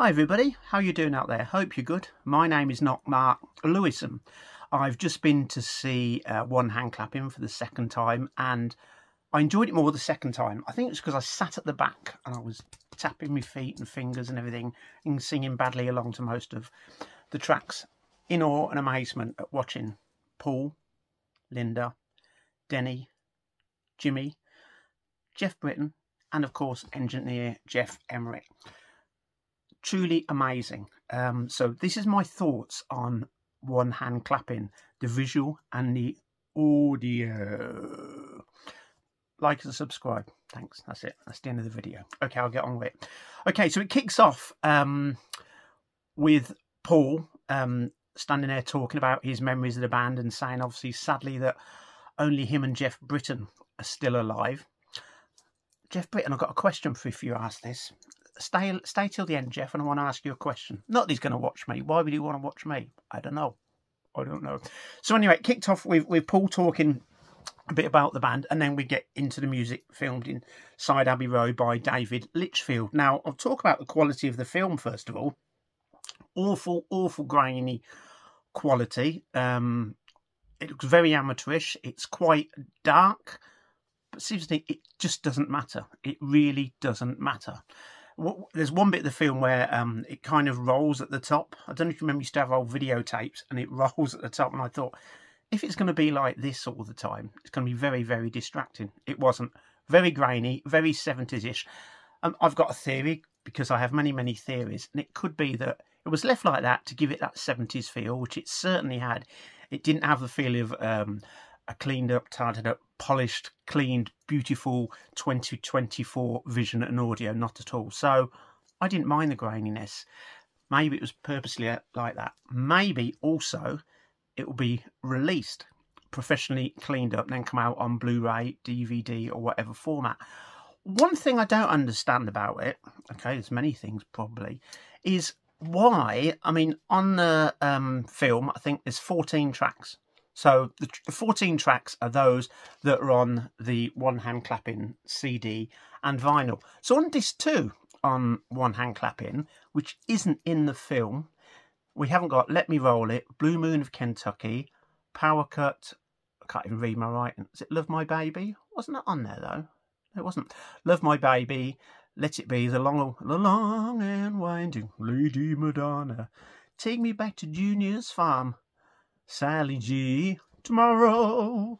Hi everybody, how you doing out there? Hope you're good. My name is not Mark Lewison. I've just been to see One Hand Clapping for the second time, and I enjoyed it more the second time. I think it's because I sat at the back and I was tapping my feet and fingers and everything and singing badly along to most of the tracks, in awe and amazement at watching Paul, Linda, Denny, Jimmy, Geoff Britton, and of course engineer Geoff Emerick. Truly amazing. So this is my thoughts on One Hand Clapping, the visual and the audio. Like and subscribe. Thanks. That's it. That's the end of the video. Okay, I'll get on with it. Okay, so it kicks off with Paul standing there talking about his memories of the band and saying, obviously, sadly, that only him and Geoff Britton are still alive. Geoff Britton, I've got a question for you if you ask this. Stay till the end, Geoff, and I want to ask you a question. Not that he's going to watch me. Why would he want to watch me? I don't know. So anyway, it kicked off with Paul talking a bit about the band, and then we get into the music filmed inside Abbey Road by David Litchfield. Now, I'll talk about the quality of the film first of all. Awful grainy quality. It looks very amateurish. It's quite dark, but seriously, it just doesn't matter. It really doesn't matter. There's one bit of the film where it kind of rolls at the top. I don't know if you remember, you used to have old videotapes and it rolls at the top, and I thought, if it's going to be like this all the time, it's going to be very, very distracting. It wasn't. Very grainy, very 70s-ish. I've got a theory, because I have many theories, and it could be that it was left like that to give it that 70s feel, which it certainly had. It didn't have the feeling of a cleaned up, tarted up, polished, cleaned, beautiful 2024 vision and audio, not at all. So I didn't mind the graininess. Maybe it was purposely like that. Maybe also it will be released professionally cleaned up and then come out on Blu-ray, DVD or whatever format. One thing I don't understand about it, okay, there's many things probably, is why, I mean, on the film, I think there's 14 tracks. So the 14 tracks are those that are on the One Hand Clapping CD and vinyl. So on disc 2 on One Hand Clapping, which isn't in the film, we haven't got Let Me Roll It, Blue Moon of Kentucky, Power Cut, I can't even read my writing. Is it Love My Baby? Wasn't that on there though? It wasn't. Love My Baby, Let It Be, The Long and Winding, Lady Madonna, Take Me Back to Junior's Farm, Sally G, Tomorrow.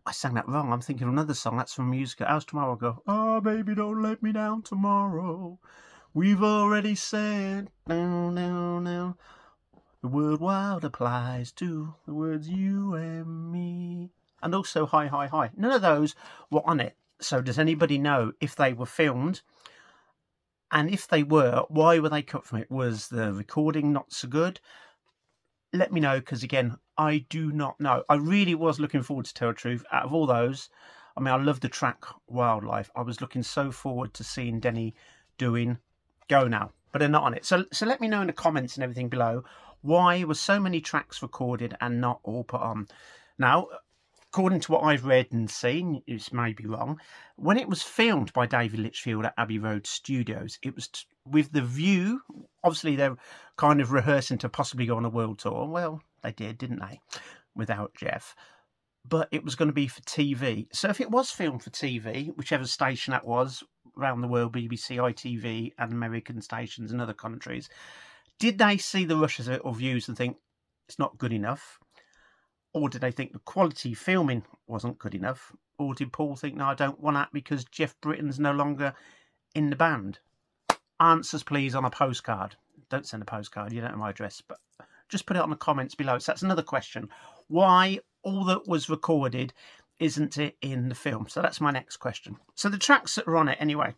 I sang that wrong. I'm thinking of another song. That's from Musical. How's Tomorrow go? Oh, baby, don't let me down tomorrow. We've already said, no. The word wild applies to the words you and me. And also Hi, Hi, Hi. None of those were on it. So does anybody know if they were filmed? And if they were, why were they cut from it? Was the recording not so good? Let me know, because again, I do not know. I really was looking forward to tell the truth. Out of all those, I mean, I love the track Wildlife. I was looking so forward to seeing Denny doing Go Now, but they're not on it. So let me know in the comments and everything below, why were so many tracks recorded and not all put on? Now, according to what I've read and seen, this may be wrong, when it was filmed by David Litchfield at Abbey Road Studios, it was with the view, obviously they're kind of rehearsing to possibly go on a world tour. Well, they did, didn't they, without Geoff? But it was going to be for TV. So if it was filmed for TV, whichever station that was, around the world, BBC, ITV, and American stations in other countries, did they see the rushes of it or views and think it's not good enough? Or did they think the quality filming wasn't good enough? Or did Paul think, no, I don't want that because Geoff Britton's no longer in the band? Answers, please, on a postcard. Don't send a postcard, you don't know my address, but just put it on the comments below. So that's another question. Why all that was recorded isn't it in the film? So that's my next question. So the tracks that are on it anyway,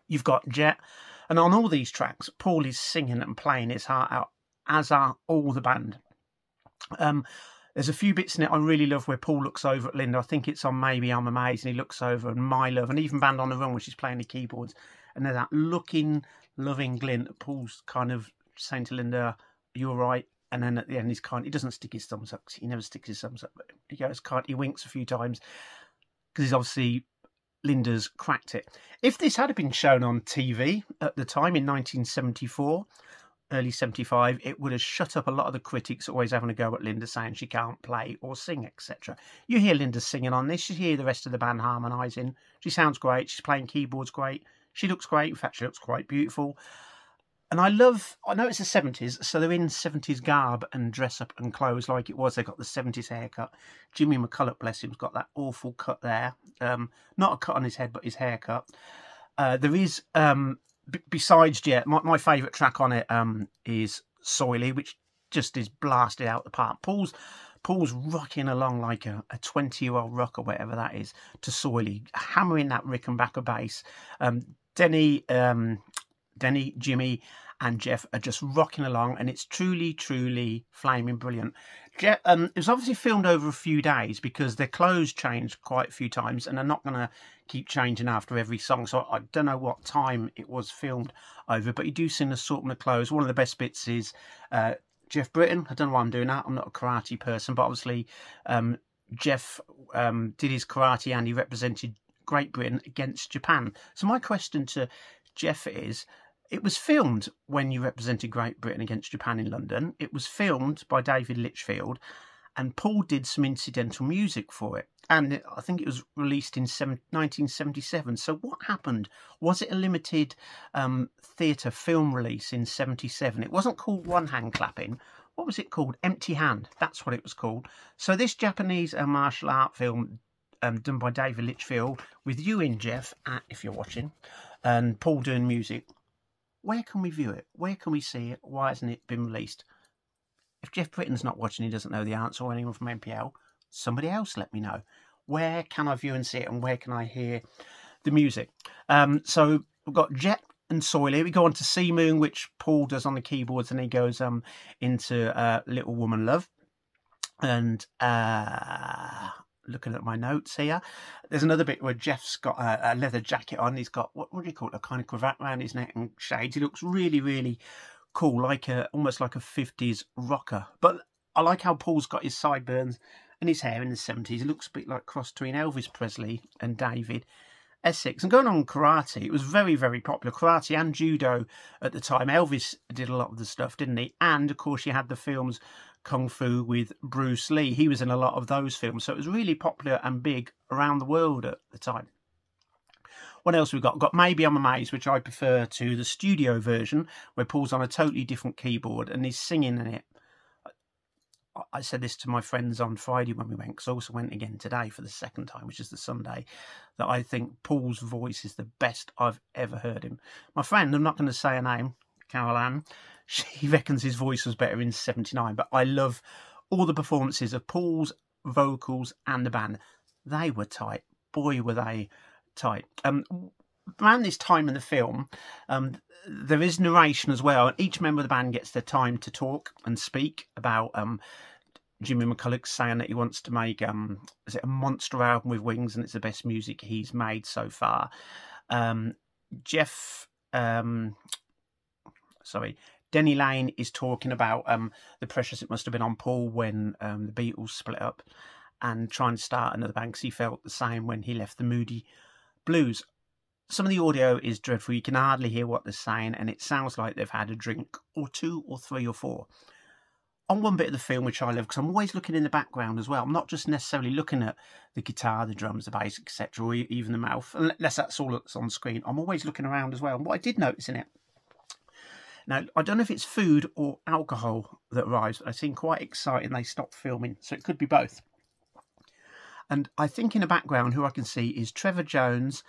you've got Jet, and on all these tracks, Paul is singing and playing his heart out, as are all the band. There's a few bits in it I really love where Paul looks over at Linda. I think it's on Maybe I'm Amazed, and he looks over, and My Love, and even Band on the Run, which is playing the keyboards. And there's that loving glint. Paul's kind of saying to Linda, "You're right." And then at the end, he doesn't stick his thumbs up. He never sticks his thumbs up. But he winks a few times because he's obviously Linda's cracked it. If this had been shown on TV at the time in 1974, early 75, it would have shut up a lot of the critics always having a go at Linda, saying she can't play or sing, etc. You hear Linda singing on this, you hear the rest of the band harmonising. She sounds great, she's playing keyboards great, she looks great, in fact she looks quite beautiful. And I know it's the 70s, so they're in 70s garb and dress up and clothes like it was. They got the 70s haircut. Jimmy McCulloch, bless him, has got that awful cut there. Not a cut on his head, but his haircut. There is, besides Geoff, my favourite track on it is Soily, which just is blasted out the park. Paul's rocking along like a 20-year-old rock or whatever that is to Soily, hammering that Rickenbacker bass. Denny, Jimmy and Geoff are just rocking along, and it's truly, truly flaming brilliant. It was obviously filmed over a few days because their clothes changed quite a few times, and they're not going to keep changing after every song, so I don't know what time it was filmed over, but you do see an assortment of clothes. One of the best bits is Geoff Britton. I don't know why I'm doing that. I'm not a karate person, but obviously Geoff did his karate and he represented Great Britain against Japan. So my question to Geoff is, it was filmed when you represented Great Britain against Japan in London. It was filmed by David Litchfield, and Paul did some incidental music for it. And I think it was released in 1977. So what happened? Was it a limited theatre film release in 77? It wasn't called One Hand Clapping. What was it called? Empty Hand. That's what it was called. So this Japanese martial art film done by David Litchfield, with you in, Geoff, if you're watching, and Paul doing music. Where can we view it? Where can we see it? Why hasn't it been released? If Geoff Britton's not watching, he doesn't know the answer, or anyone from MPL, somebody else let me know. Where can I view and see it, and where can I hear the music? So we've got Jet and Soily. We go on to Sea Moon, which Paul does on the keyboards, and he goes into Little Woman Love. And looking at my notes here, there's another bit where Geoff's got a leather jacket on. He's got, what do you call it, a kind of cravat around his neck and shades. He looks really, really cool, like almost like a 50s rocker. But I like how Paul's got his sideburns and his hair in the 70s. He looks a bit like cross between Elvis Presley and David Essex. And going on karate, it was very, very popular. Karate and judo at the time. Elvis did a lot of the stuff, didn't he? And of course you had the films Kung Fu with Bruce Lee. He was in a lot of those films, so it was really popular and big around the world at the time. What else we've got? Got Maybe I'm Amazed, which I prefer to the studio version, where Paul's on a totally different keyboard and he's singing in it. I said this to my friends on Friday when we went, because I also went again today for the second time, which is the Sunday, that I think Paul's voice is the best I've ever heard him. My friend, I'm not going to say her name, Carol Ann, she reckons his voice was better in 79, but I love all the performances of Paul's vocals and the band. They were tight. Boy, were they tight. Around this time in the film, there is narration as well, and each member of the band gets their time to talk and speak about Jimmy McCulloch saying that he wants to make is it a monster album with wings, and it's the best music he's made so far. Denny Lane is talking about the pressures it must have been on Paul when the Beatles split up and trying to start another band, because he felt the same when he left the Moody Blues. Some of the audio is dreadful. You can hardly hear what they're saying, and it sounds like they've had a drink or two or three or four. On one bit of the film, which I love, because I'm always looking in the background as well. I'm not just necessarily looking at the guitar, the drums, the bass, etc., or even the mouth, unless that's all that's on screen. I'm always looking around as well. And what I did notice in it, now, I don't know if it's food or alcohol that arrives, but I seem quite exciting they stopped filming, so it could be both. And I think in the background, who I can see is Trevor Jones,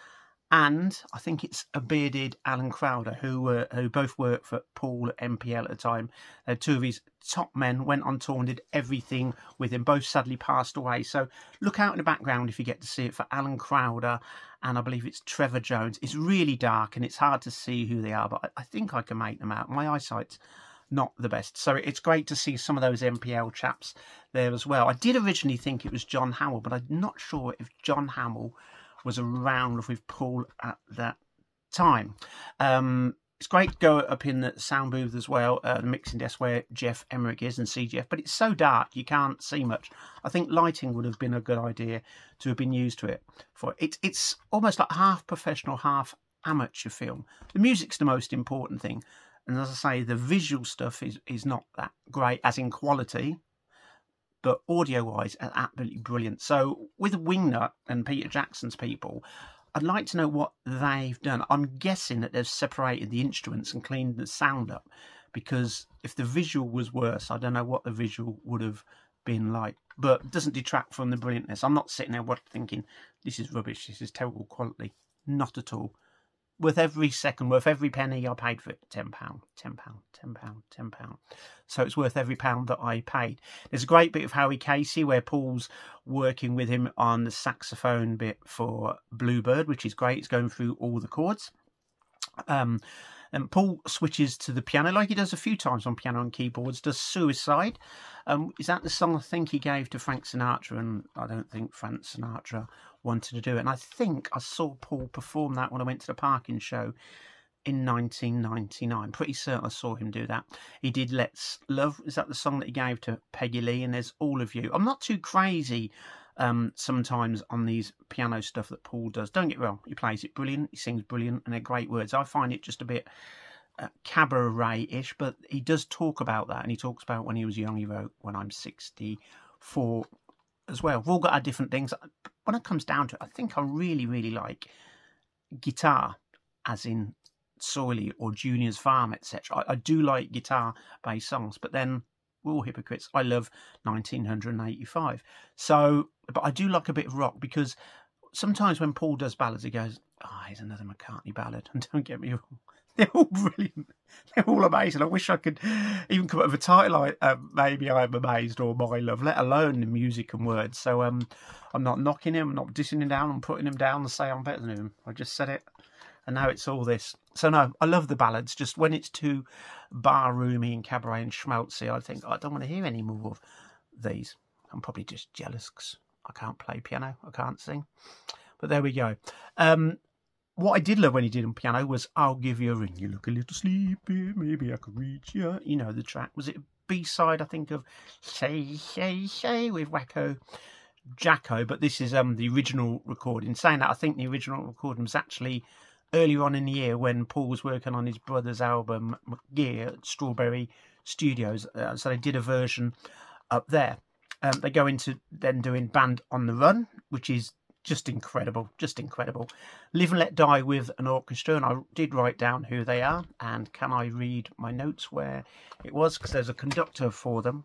and I think it's a bearded Alan Crowder, who both worked for Paul at MPL at the time. Two of his top men went on tour and did everything with him. Both sadly passed away. So look out in the background if you get to see it for Alan Crowder, and I believe it's Trevor Jones. It's really dark and it's hard to see who they are, but I think I can make them out. My eyesight's not the best. So it's great to see some of those MPL chaps there as well. I did originally think it was John Hamill, but I'm not sure if John Hamill was around with Paul at that time. It's great to go up in the sound booth as well, the mixing desk where Geoff Emerick is and see Geoff, but it's so dark you can't see much. I think lighting would have been a good idea to have been used to it. It's almost like half professional, half amateur film. The music's the most important thing, and as I say, the visual stuff is not that great as in quality, but audio-wise, absolutely brilliant. So with Wingnut and Peter Jackson's people, I'd like to know what they've done. I'm guessing that they've separated the instruments and cleaned the sound up, because if the visual was worse, I don't know what the visual would have been like. But it doesn't detract from the brilliantness. I'm not sitting there thinking, this is rubbish, this is terrible quality. Not at all. Worth every second, worth every penny I paid for it. £10, £10, £10, £10. So it's worth every pound that I paid. There's a great bit of Howie Casey where Paul's working with him on the saxophone bit for Bluebird, which is great. It's going through all the chords. And Paul switches to the piano like he does a few times on piano and keyboards, does Suicide. Is that the song I think he gave to Frank Sinatra? And I don't think Frank Sinatra wanted to do it. And I think I saw Paul perform that when I went to the Parkin show in 1999. Pretty certain I saw him do that. He did Let's Love. Is that the song that he gave to Peggy Lee? And there's All of You. I'm not too crazy sometimes on these piano stuff that Paul does. Don't get me wrong, he plays it brilliant, he sings brilliant, and they're great words. I find it just a bit cabaret-ish, but he does talk about that, and he talks about when he was young. He wrote When I'm 64 as well. We've all got our different things. When it comes down to it, I think I really, really like guitar, as in Soily or Junior's Farm, etc. I do like guitar-based songs, but then we're all hypocrites. I love 1985. So, but I do like a bit of rock, because sometimes when Paul does ballads, he goes, oh, here's another McCartney ballad. And don't get me wrong, they're all brilliant. They're all amazing. I wish I could even come up with a title like Maybe I'm Amazed or My Love, let alone the music and words. So I'm not knocking him, I'm not dissing him down, I'm putting him down and say I'm better than him. I just said it. And now it's all this. So no, I love the ballads. Just when it's too bar-roomy and cabaret and schmaltzy, I think I don't want to hear any more of these. I'm probably just jealous because I can't play piano. I can't sing. But there we go. What I did love when he did on piano was I'll Give You a Ring. You look a little sleepy. Maybe I could reach you. You know the track. Was it a B-side, I think, of Say, Say, Say with Wacko Jacko? But this is the original recording. Saying that, I think the original recording was actually earlier on in the year when Paul was working on his brother's album Gear at Strawberry Studios. So they did a version up there. They go into then doing Band on the Run, which is just incredible, just incredible. Live and Let Die with an orchestra, and I did write down who they are. And can I read my notes where it was? Because there's a conductor for them.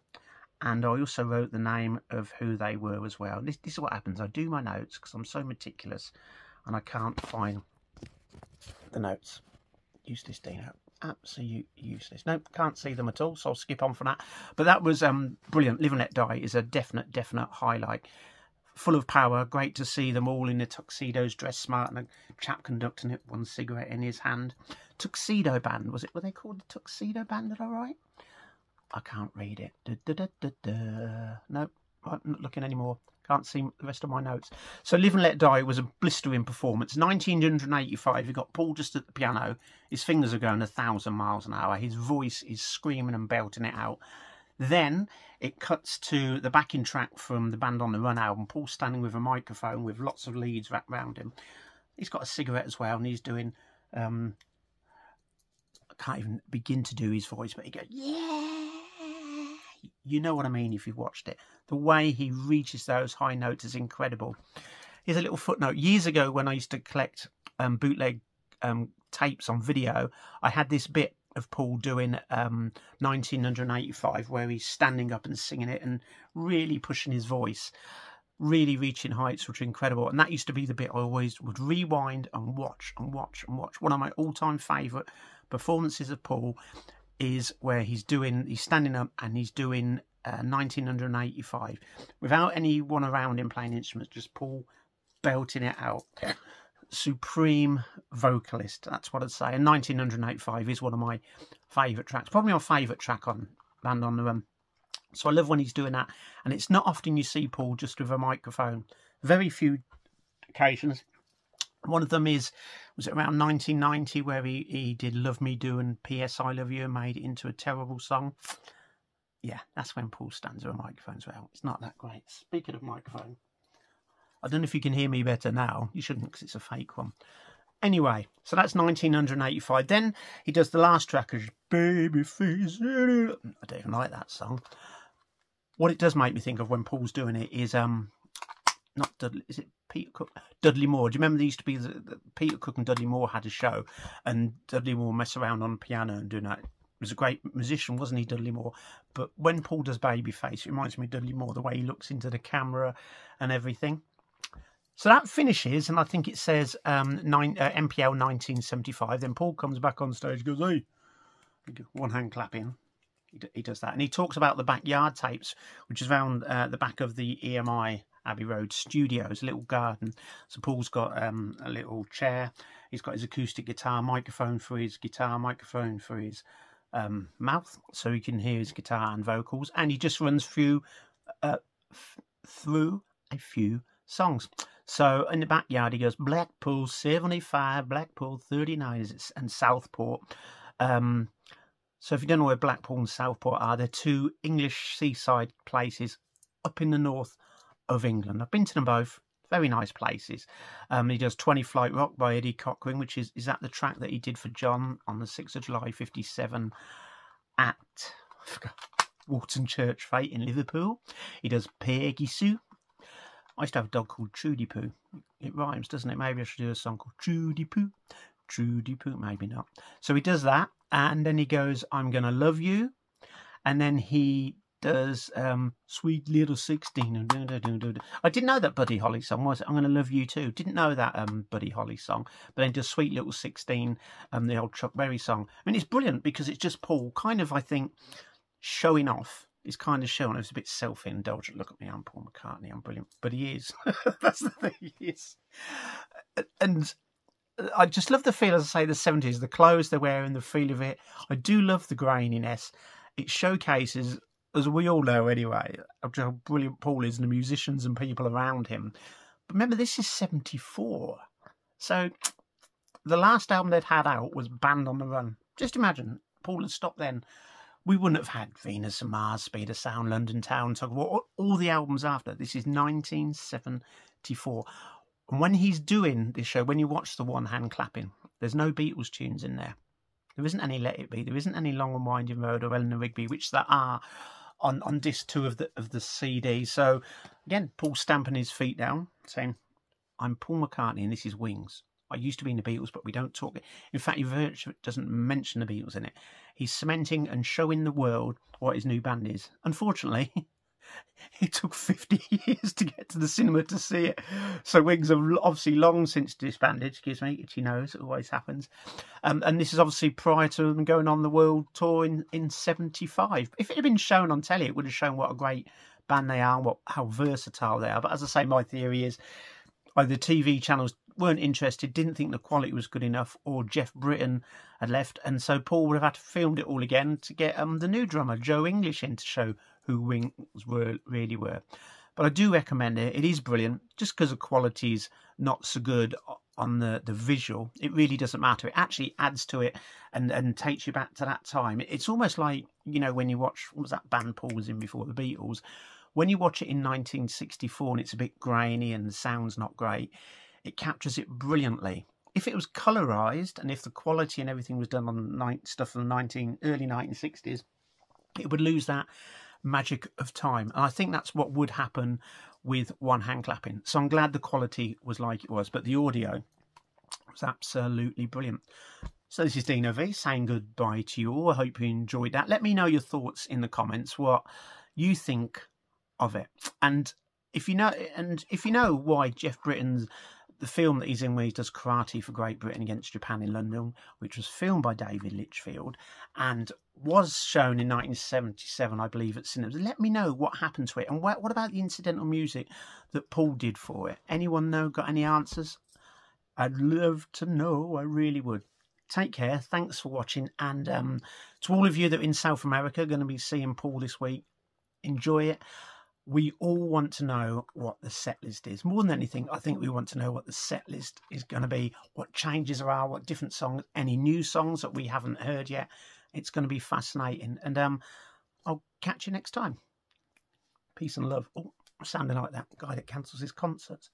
And I also wrote the name of who they were as well. This is what happens. I do my notes because I'm so meticulous and I can't find the notes. Useless, Dino. Absolute useless. Nope, can't see them at all, so I'll skip on from that. But that was brilliant. Live and Let Die is a definite highlight. Full of power. Great to see them all in the tuxedos, dressed smart, and a chap conducting it, one cigarette in his hand. Tuxedo Band, was it? Were they called the Tuxedo Band? Did I write? I can't read it. Nope, I'm not looking anymore. Can't see the rest of my notes. So Live and Let Die was a blistering performance. 1985, you got Paul just at the piano. His fingers are going 1,000 miles an hour. His voice is screaming and belting it out. Then it cuts to the backing track from the Band on the Run album. Paul standing with a microphone with lots of leads wrapped around him. He's got a cigarette as well, and he's doing... I can't even begin to do his voice, but he goes, yeah! You know what I mean if you've watched it. The way he reaches those high notes is incredible. Here's a little footnote. Years ago, when I used to collect bootleg tapes on video, I had this bit of Paul doing 1985 where he's standing up and singing it and really pushing his voice, really reaching heights which are incredible. And that used to be the bit I always would rewind and watch and watch and watch. One of my all-time favourite performances of Paul is where he's standing up and he's doing 1985 without anyone around him playing instruments, just Paul belting it out. Supreme vocalist, that's what I'd say. And 1985 is one of my favourite tracks, probably my favourite track on Band on the Run. So I love when he's doing that, and it's not often you see Paul just with a microphone. Very few occasions One of them was it around 1990, where he did Love Me Do and P.S. I Love You and made it into a terrible song. Yeah, that's when Paul stands at a microphone as well. It's not that great. Speaking of microphone, I don't know if you can hear me better now. You shouldn't, because it's a fake one. Anyway, so that's 1985. Then he does the last track as Babyface. I don't even like that song. What it does make me think of when Paul's doing it is not Dudley, is it Peter Cook? Dudley Moore. Do you remember there used to be the Peter Cook and Dudley Moore had a show, and Dudley Moore messed around on the piano and doing that. He was a great musician, wasn't he, Dudley Moore? But when Paul does Babyface, it reminds me of Dudley Moore, the way he looks into the camera and everything. So that finishes, and I think it says MPL 1975. Then Paul comes back on stage, goes, hey, one hand clapping. He does that. And he talks about the backyard tapes, which is around the back of the EMI Abbey Road Studios, a little garden. So Paul's got a little chair. He's got his acoustic guitar, microphone for his guitar, microphone for his mouth, so he can hear his guitar and vocals. And he just runs through a few songs. So in the backyard, he goes Blackpool 75, Blackpool 39, and Southport. So if you don't know where Blackpool and Southport are, they're two English seaside places up in the north of England. I've been to them both. Very nice places. He does 20 Flight Rock by Eddie Cochran, which is that the track that he did for John on the 6th of July 57 at Walton Church Fete in Liverpool. He does Peggy Sue. I used to have a dog called Trudy Poo. It rhymes, doesn't it? Maybe I should do a song called Trudy Poo. Trudy Poo, maybe not. So he does that, and then he goes, I'm Gonna Love You. And then he does Sweet Little 16. I didn't know that Buddy Holly song, was it? I'm Gonna Love You Too. Didn't know that Buddy Holly song. But then does Sweet Little 16, the old Chuck Berry song. I mean, it's brilliant because it's just Paul kind of, I think, showing off. He's kind of showing it's a bit self-indulgent. Look at me, I'm Paul McCartney, I'm brilliant. But he is. That's the thing, he is. And I just love the feel, as I say, the 70s, the clothes they're wearing, the feel of it. I do love the graininess. It showcases, as we all know anyway, how brilliant Paul is and the musicians and people around him. But remember, this is 74. So the last album they'd had out was Band on the Run. Just imagine, Paul had stopped then. We wouldn't have had Venus and Mars, Speed of Sound, London Town, all the albums after. This is 1974. And when he's doing this show, when you watch the one hand clapping, there's no Beatles tunes in there. There isn't any Let It Be. There isn't any Long and Winding Road or Eleanor Rigby, which there are on disc 2 of the CD. So again, Paul stamping his feet down, saying, I'm Paul McCartney and this is Wings. I used to be in the Beatles, but we don't talk. In fact, he virtually doesn't mention the Beatles in it. He's cementing and showing the world what his new band is. Unfortunately, it took 50 years to get to the cinema to see it. So Wings have obviously long since disbanded. Excuse me, itchy nose, it always happens. And this is obviously prior to them going on the world tour in 75. If it had been shown on telly, it would have shown what a great band they are, how versatile they are. But as I say, my theory is either TV channels weren't interested, didn't think the quality was good enough, or Geoff Britton had left, and so Paul would have had to film it all again to get the new drummer, Joe English, in to show who Wings really were. But I do recommend it. It is brilliant. Just because the quality's not so good on the visual, it really doesn't matter. It actually adds to it and takes you back to that time. It's almost like, you know, when you watch, what was that band Paul was in before, the Beatles? When you watch it in 1964 and it's a bit grainy and the sound's not great, it captures it brilliantly. If it was colorized and if the quality and everything was done on stuff from the early 1960s, it would lose that magic of time. And I think that's what would happen with one hand clapping. So I'm glad the quality was like it was, but the audio was absolutely brilliant. So this is Dino V saying goodbye to you all. I hope you enjoyed that. Let me know your thoughts in the comments, what you think of it. And if you know why Geoff Britton's the film that he's in, where he does karate for Great Britain against Japan in London, which was filmed by David Litchfield and was shown in 1977, I believe, at cinemas. Let me know what happened to it, and what about the incidental music that Paul did for it? Anyone know? Got any answers? I'd love to know. I really would. Take care. Thanks for watching, and to all of you that are in South America, going to be seeing Paul this week, enjoy it. we all want to know what the set list is. More than anything, I think we want to know what the set list is going to be, what changes there are, what different songs, any new songs that we haven't heard yet. It's going to be fascinating. And I'll catch you next time. Peace and love. Oh, sounding like that guy that cancels his concerts.